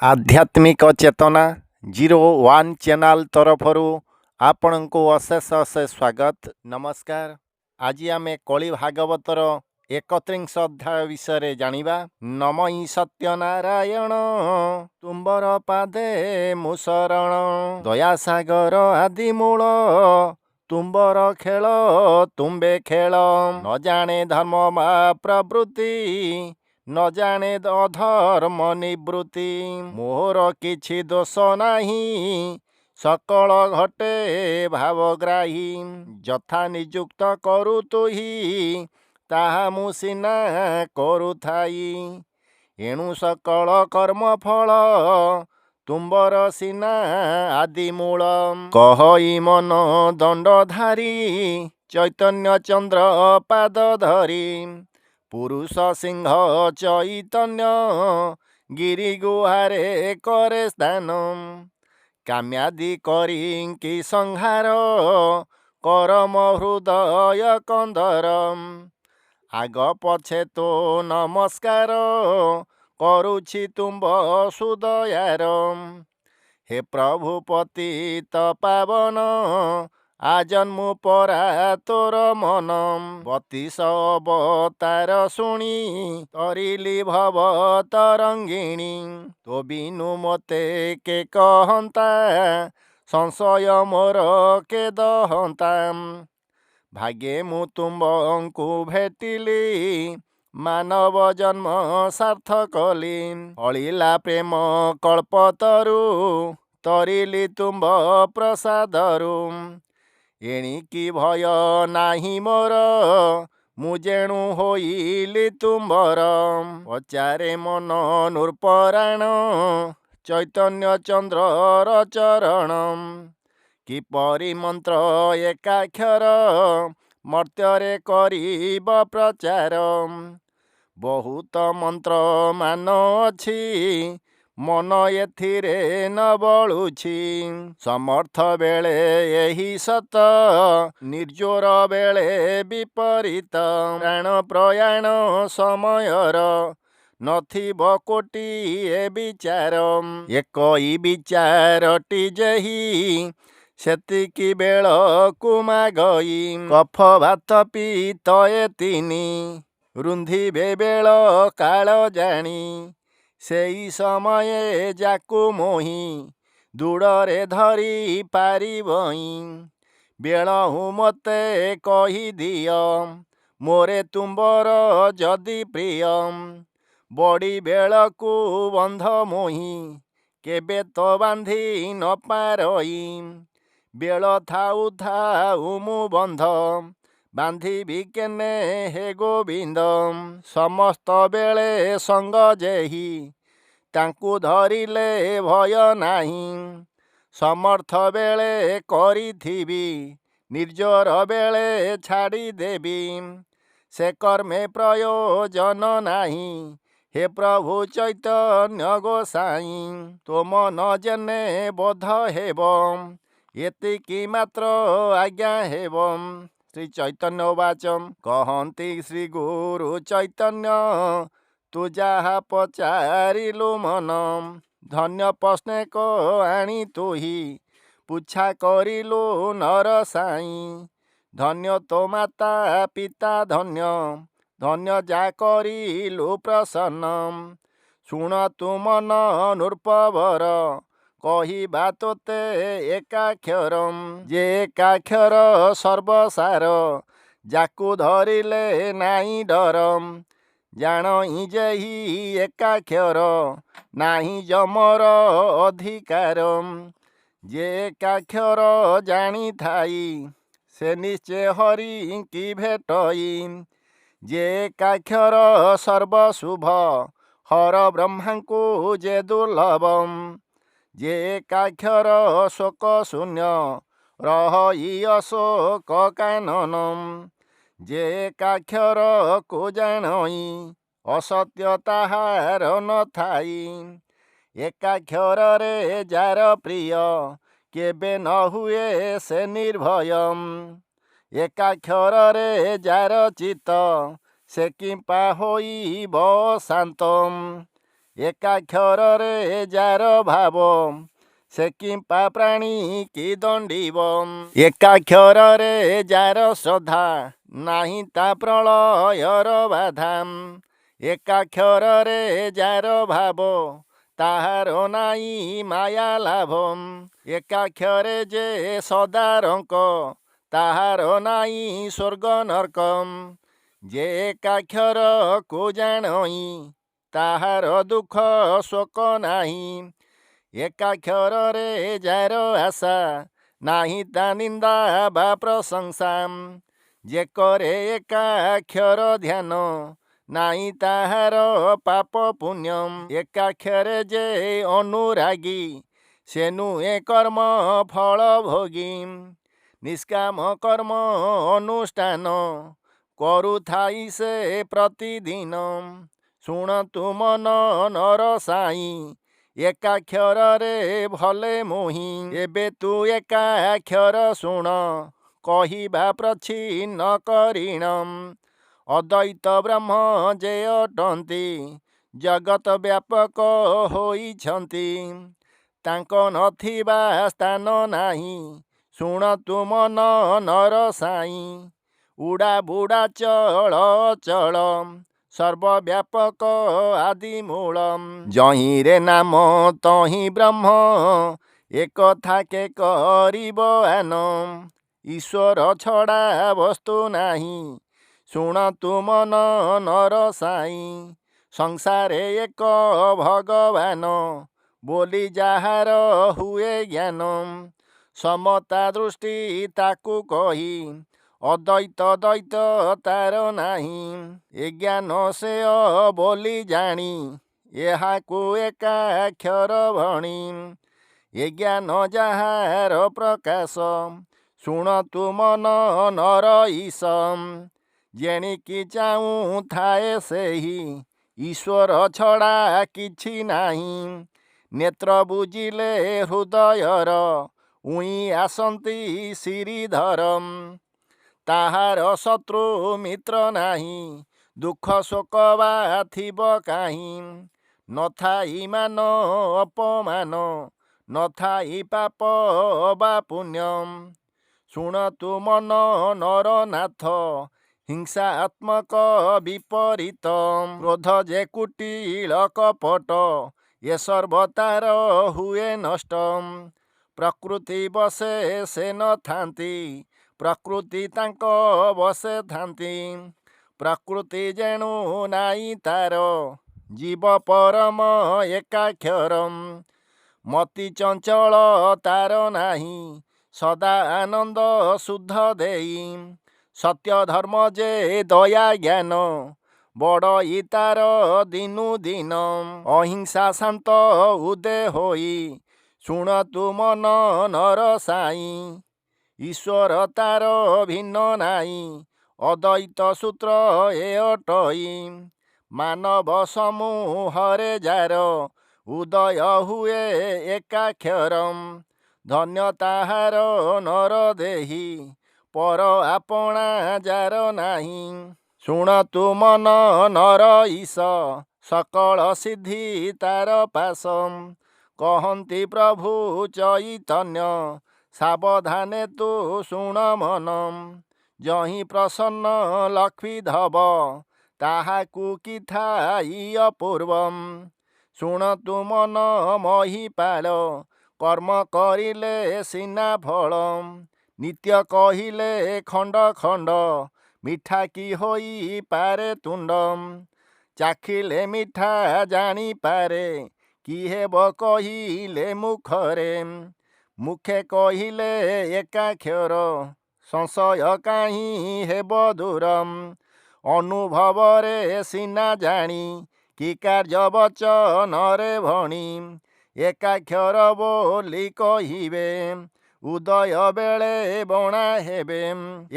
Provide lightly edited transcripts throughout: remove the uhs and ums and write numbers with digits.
आध्यात्मिक चेतना 01 चैनल तरफरु आपणको अशेष अशेष स्वागत नमस्कार। आज आमे कली भागवतर 31 अध्याय विषय जानिबा। नमई सत्यनारायण तुम्बर पादे मुशरण दयासागर आदि मूल तुम्बर खेल तुम्बे खेल न जाने धर्म मा प्रवृत्ति न जाने अधर्म निवृत्ति मोर किछि दोष नाही सकल घटे भावग्राही यथा नियुक्त करू तुही ताहा मु सिना करुथाई एणु सकल कर्म फल तुम्बर सिना आदि मूल कहई मन दंडधारी चैतन्य चंद्र पाद धरी पुरुष सिंह चैतन्य गिरी गुहारे करे स्नान काम्यादि करी कि संहार करम हृदय कंदर आग पछे तो नमस्कार करुछि तुम्ब सुदयार हे प्रभु पतित पावन आजन्मु परा तोर मन 32 अवतार शुणी तरिली भव तरंगिणी तो बिनु मते के कहंता संशय मोर के दहंता भाग्ये मु तुम्बंकु भेटिली मानव जन्म सार्थ कली अलिला प्रेम कल्पतरु तरिली तुम्ब प्रसादरु एणिकी भय नाही मोर मु जेणु होइली तुम्बर पचारे मन नूर्पराण चैतन्य चंद्रर चरण किपरि मंत्र एकाक्षर मर्त्यरे करिब प्रचार बहुत मंत्र मान अछि मन एथिरे न बळुछि समर्थ बेले एही सत निर्जोर बेले विपरीत प्राण प्रयाण समयर नथिब कोटि ए विचार एकई विचारटी जेही सेतिकी बेल कुमा गई कफ भात पीत ए तिनी रुंधिबे बेल काल जानी सेई समये जाकु मोही दूड़े धरी पारिबई बेलहु मते कही दिय मोरे तुम्बर जदि प्रिय बड़ी बेलकु बंध मोही केबे तो बांधी न पारई बेल थाउ थाउ मु बंध बांधिबी केने हे गोविंद समस्त बेले संग जेही तांकु धरिले भय नाही समर्थ बेले करिथिबी निर्जर बेले छाड़ी देवी से कर्मे प्रयोजन नाही हे प्रभु चैतन्य गोसाई तुम न जेने बोध हेब एतिकी मात्र आज्ञा हेब श्री चैतन्य वाचम कहती श्री गुरु चैतन्य तू जहा पचारिलु मन धन्य प्रश्न को आनी तुही पुछा करिलु नर साई धन्य तो माता पिता धन्य धन्य जा करिलु प्रसन्न शुण तु मन नूर्पवर कहिबा तोते एकाक्षरम जे एकाक्षर सर्वसार जाकु धरिले नाई डरम जाणई जेही एकाक्षर नाही जमर अधिकारम जे एकाक्षर जानी थाई से निश्चय हरि की भेटई जे एकाक्षर सर्वशुभ हर ब्रह्मांकु जे दुर्लभम जे एकाक्षर शोक शून्य रही अशोक काननम जे एकाक्षर को जानई असत्य ताहार न थाई एकाक्षर रे जार प्रिय केबे न हुए से निर्भयम एकाक्षर रे जार चित्त से किंपा होइब शांतम ଏକାକ୍ଷରରେ ଯାର ଭାବ ସେ କିମ୍ପା ପ୍ରାଣୀ କି ଦଣ୍ଡିବ। ଏକାକ୍ଷରରେ ଯାର ଶ୍ରଦ୍ଧା ନାହିଁ ତା ପ୍ରଳୟର ବାଧା। ଏକାକ୍ଷରରେ ଯାର ଭାବ ତାହାର ନାଇଁ ମାୟା ଲାଭ। ଏକାକ୍ଷରେ ଯେ ସଦାରଙ୍କ ତାହାର ନାଇଁ ସ୍ୱର୍ଗ ନର୍କ। ଯେ ଏକାକ୍ଷରକୁ ଜାଣଇ ତାହାର ଦୁଃଖ ଶୋକ ନାହିଁ। ଏକାକ୍ଷରରେ ଯାର ଆଶା ନାହିଁ ତା ନିନ୍ଦା ବା ପ୍ରଶଂସା। ଯେ କରେ ଏକାକ୍ଷର ଧ୍ୟାନ ନାହିଁ ତାହାର ପାପ ପୁଣ୍ୟ। ଏକାକ୍ଷରେ ଯେ ଅନୁରାଗୀ ସେ ନୁହେଁ କର୍ମ ଫଳ ଭୋଗୀ। ନିଷ୍କାମ କର୍ମ ଅନୁଷ୍ଠାନ କରୁଥାଇ ସେ ପ୍ରତିଦିନ। ଶୁଣନ୍ତୁ ମନ ନର ସାଇଁ ଏକାକ୍ଷରରେ ଭଲେ ମୋହି। ଏବେ ତୁ ଏକାକ୍ଷର ଶୁଣ କହିବା ପ୍ରଚ୍ଛିନ୍ନ କରିଣ। ଅଦ୍ୱୈତ ବ୍ରହ୍ମ ଯେ ଅଟନ୍ତି ଜଗତ ବ୍ୟାପକ ହୋଇଛନ୍ତି। ତାଙ୍କ ନଥିବା ସ୍ଥାନ ନାହିଁ ଶୁଣନ୍ତୁ ମନ ନର ସାଇଁ। ଉଡ଼ା ବୁଡ଼ା ଚଳ ଚଳ ସର୍ବବ୍ୟାପକ ଆଦିମୂଳ। ଯହିଁରେ ନାମ ତହିଁ ବ୍ରହ୍ମ ଏକଥା କେ କରିବ ଆନ। ଈଶ୍ୱର ଛଡ଼ା ବସ୍ତୁ ନାହିଁ ଶୁଣନ୍ତୁ ମନ ନର ସାଇଁ। ସଂସାରେ ଏକ ଭଗବାନ ବୋଲି ଯାହାର ହୁଏ ଜ୍ଞାନ। ସମତା ଦୃଷ୍ଟି ତାକୁ କହି ଅଦ୍ୱୈତ ଦ୍ୱୈତ ତାର ନାହିଁ। ଏ ଜ୍ଞାନ ସେ ବୋଲି ଜାଣି ଏହାକୁ ଏକାକ୍ଷର ଭଣି। ଏ ଜ୍ଞାନ ଯାହାର ପ୍ରକାଶ ଶୁଣନ୍ତୁ ମନ ନର ଈଶ। ଯେଣିକି ଚାହୁଁଥାଏ ସେହି ଈଶ୍ୱର ଛଡ଼ା କିଛି ନାହିଁ। ନେତ୍ର ବୁଜିଲେ ହୃଦୟର ଉଇଁ ଆସନ୍ତି ଶ୍ରୀଧର। ତାହାର ଶତ୍ରୁ ମିତ୍ର ନାହିଁ ଦୁଃଖ ଶୋକ ବା ଥିବ କାହିଁ। ନଥାଇ ମାନ ଅପମାନ ନଥାଇ ପାପ ବା ପୁଣ୍ୟ। ଶୁଣନ୍ତୁ ମନ ନର ନାଥ ହିଂସାତ୍ମକ ବିପରୀତ। କ୍ରୋଧ ଯେ କୁଟିଳ କପଟ ଏ ସର୍ବତାର ହୁଏ ନଷ୍ଟ। ପ୍ରକୃତି ବସେ ସେ ନଥାନ୍ତି ପ୍ରକୃତି ତାଙ୍କ ବସେ ଥାନ୍ତି। ପ୍ରକୃତି ଯେଣୁ ନାଇଁ ତାର ଜୀବ ପରମ ଏକାକ୍ଷର। ମତି ଚଞ୍ଚଳ ତାର ନାହିଁ ସଦା ଆନନ୍ଦ ଶୁଦ୍ଧ ଦେଇ। ସତ୍ୟ ଧର୍ମ ଯେ ଦୟା ଜ୍ଞାନ ବଡ଼ଇ ତାର ଦିନୁ ଦିନ। ଅହିଂସା ଶାନ୍ତ ଉଦେ ହୋଇ ଶୁଣନ୍ତୁ ମନ ନର ସାଇଁ। ଈଶ୍ୱର ତାର ଭିନ୍ନ ନାହିଁ ଅଦ୍ୱୈତ ସୂତ୍ର ଏ ଅଟଇ। ମାନବ ସମୂହରେ ଯାର ଉଦୟ ହୁଏ ଏକାକ୍ଷର। ଧନ୍ୟ ତାହାର ନର ଦେହି ପର ଆପଣା ଯାର ନାହିଁ। ଶୁଣନ୍ତୁ ମନ ନର ଈଶ ସକଳ ସିଦ୍ଧି ତାର ପାଶ। କହନ୍ତି ପ୍ରଭୁ ଚୈତନ୍ୟ ସାବଧାନେ ତୁ ଶୁଣ ମନ। ଯହିଁ ପ୍ରସନ୍ନ ଲକ୍ଷ୍ମୀଧବ ତାହାକୁ କି ଥାଇ ଅପୂର୍ବ। ଶୁଣନ୍ତୁ ମନ ମହିପାଳ କର୍ମ କରିଲେ ସିନା ଫଳ। ନିତ୍ୟ କହିଲେ ଖଣ୍ଡ ଖଣ୍ଡ ମିଠା କି ହୋଇପାରେ ତୁଣ୍ଡ। ଚାଖିଲେ ମିଠା ଜାଣିପାରେ କି ହେବ କହିଲେ ମୁଖରେ। ମୁଖେ କହିଲେ ଏକାକ୍ଷର ସଂଶୟ କାହିଁ ହେବ ଦୂର। ଅନୁଭବରେ ସିନା ଜାଣି କି କାର୍ଯ୍ୟ ବଚନରେ ଭଣି। ଏକାକ୍ଷର ବୋଲି କହିବେ ଉଦୟ ବେଳେ ବଣା ହେବେ।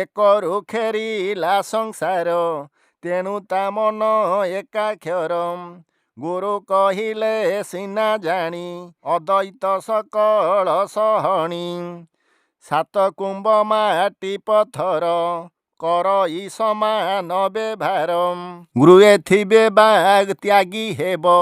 ଏକରୁ ଖେରିଲା ସଂସାର ତେଣୁ ତା ମନ ଏକାକ୍ଷର। ଗୁରୁ କହିଲେ ସିନା ଜାଣି ଅଦ୍ୱୈତ ସକଳ ସହଣି। ସାତ କୁମ୍ଭ ମାଟି ପଥର କରଇ ସମାନ ବ୍ୟବହାର। ଗୁରୁ ଏଥିବେ ବା ତ୍ୟାଗୀ ହେବ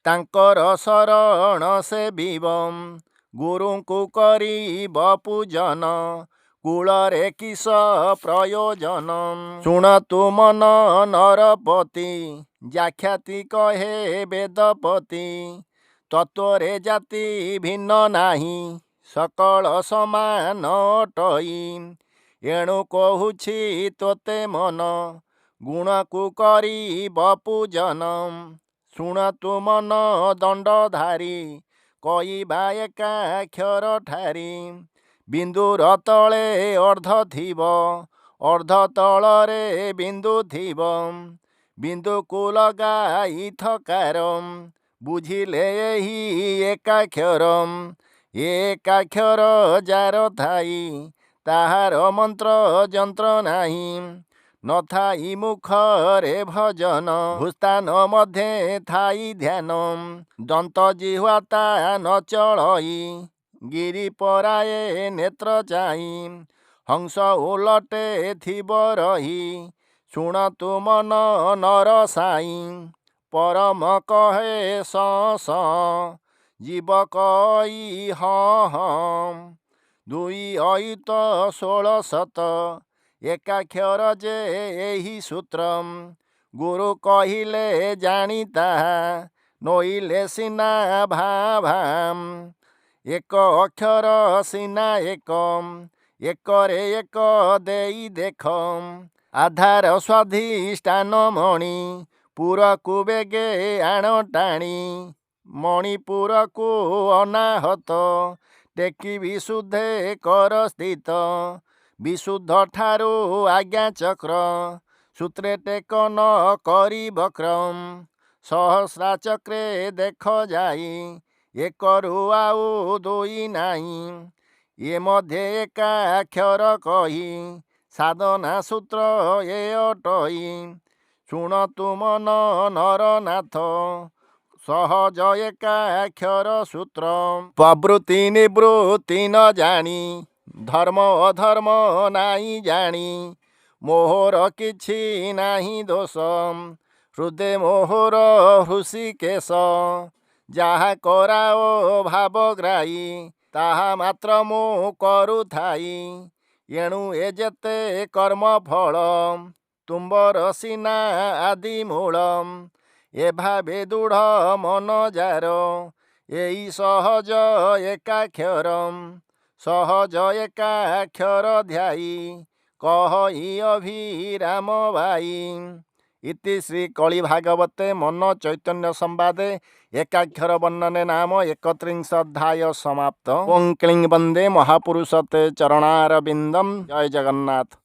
ତାଙ୍କର ଶରଣ ସେବିବ ଗୁରୁଙ୍କୁ କରିବ ପୂଜନ କୂଳରେ କିସ ପ୍ରୟୋଜନ। ଶୁଣ ତୁ ମନ ନରପତି ଯାଖ୍ୟାତି କହେ ବେଦପତି ତତ୍ୱରେ ଜାତି ଭିନ୍ନ ନାହିଁ ସକଳ ସମାନ ଅଟଇ। ଏଣୁ କହୁଛି ତୋତେ ମନ ଗୁଣକୁ କରିବ ପୂଜନ। ଶୁଣ ତୁ ମନ ଦଣ୍ଡଧାରୀ କହିବା ଏକାକ୍ଷର ଠାରି ବିନ୍ଦୁର ତଳେ ଅର୍ଦ୍ଧ ଥିବ ଅର୍ଦ୍ଧ ତଳରେ ବିନ୍ଦୁ ଥିବ ବିନ୍ଦୁକୁ ଲଗାଇ ଥକାର ବୁଝିଲେ ଏହି ଏକାକ୍ଷର। ଏକାକ୍ଷର ଯାର ଥାଇ ତାହାର ମନ୍ତ୍ର ଯନ୍ତ୍ର ନାହିଁ ନଥାଇ ମୁଖରେ ଭଜନ ଭୂସ୍ଥାନ ମଧ୍ୟରେ ଥାଇ ଧ୍ୟାନ ଦନ୍ତ ଜିହ୍ୱା ତା ନ ଚଳଇ ଗିରି ପରାଏ ନେତ୍ର ଚାହିଁ ହଂସ ଓଲଟେ ଥିବ ରହି। ଶୁଣ ତୁ ମନ ନର ସାଇ ପରମ କହେ ସଁ ଜୀବ କଇ ହଁ ଦୁଇ ଅୟୁତ 16 ଶତ ଏକାକ୍ଷର ଯେ ଏହି ସୂତ୍ର ଗୁରୁ କହିଲେ ଜାଣି ତାହା ନୋଇଲେ ସିନା ଭାଁ ଏକ ଅକ୍ଷର ସିନା ଏକରେ ଏକ ଦେଇ ଦେଖ ଆଧାର ସ୍ୱାଧିଷ୍ଠାନ ମଣି ପୁରକୁ ବେଗେ ଆଣ ଟାଣି ମଣିପୁରକୁ ଅନାହତ ଟେକି ବିଶୁଦ୍ଧେ କର ସ୍ଥିତ ବିଶୁଦ୍ଧ ଠାରୁ ଆଜ୍ଞା ଚକ୍ର ସୂତ୍ରେ ଟେକ ନ କରି ବକ୍ର ସହସ୍ରା ଚକ୍ରେ ଦେଖ ଯାଇ ଏକରୁ ଆଉ ଦୁଇ ନାହିଁ ଏ ମଧ୍ୟ ଏକାକ୍ଷର କହି ସାଧନା ସୂତ୍ର ଏ ଅଟଇ। ଶୁଣ ତୁ ମନ ନରନାଥ ସହଜ ଏକାକ୍ଷର ସୂତ୍ର ପ୍ରବୃତ୍ତି ନିବୃତ୍ତି ନ ଜାଣି ଧର୍ମ ଅଧର୍ମ ନାହିଁ ଜାଣି ମୋହର କିଛି ନାହିଁ ଦୋଷ ହୃଦେ ମୋହର ହୃଷିକେଶ ଯାହା କରାଓ ଭାବଗ୍ରାହୀ ତାହା ମାତ୍ର ମୁଁ କରୁଥାଇ ଏଣୁ ଏ ଯେତେ କର୍ମ ଫଳ ତୁମ୍ବର ସିନା ଆଦି ମୂଳ ଏ ଭାବେ ଦୃଢ଼ ମନ ଯାର ଏଇ ସହଜ ଏକାକ୍ଷର ସହଜ ଏକାକ୍ଷର ଧ୍ୟାଇ କହଇ ଅଭିରାମ ବାଇ। ଇତି ଶ୍ରୀ କଳି ଭାଗବତେ ମନ ଚୈତନ୍ୟ ସମ୍ବାଦେ ଏକାକ୍ଷର ବର୍ଣ୍ଣନେ ନାମ 31 ଅଧ୍ୟାୟ ସମାପ୍ତ। ଓଁ କ୍ଲିଂ ବନ୍ଦେ ମହାପୁରୁଷ ତେ ଚରଣାରବିନ୍ଦମ୍। ଜୟ ଜଗନ୍ନାଥ।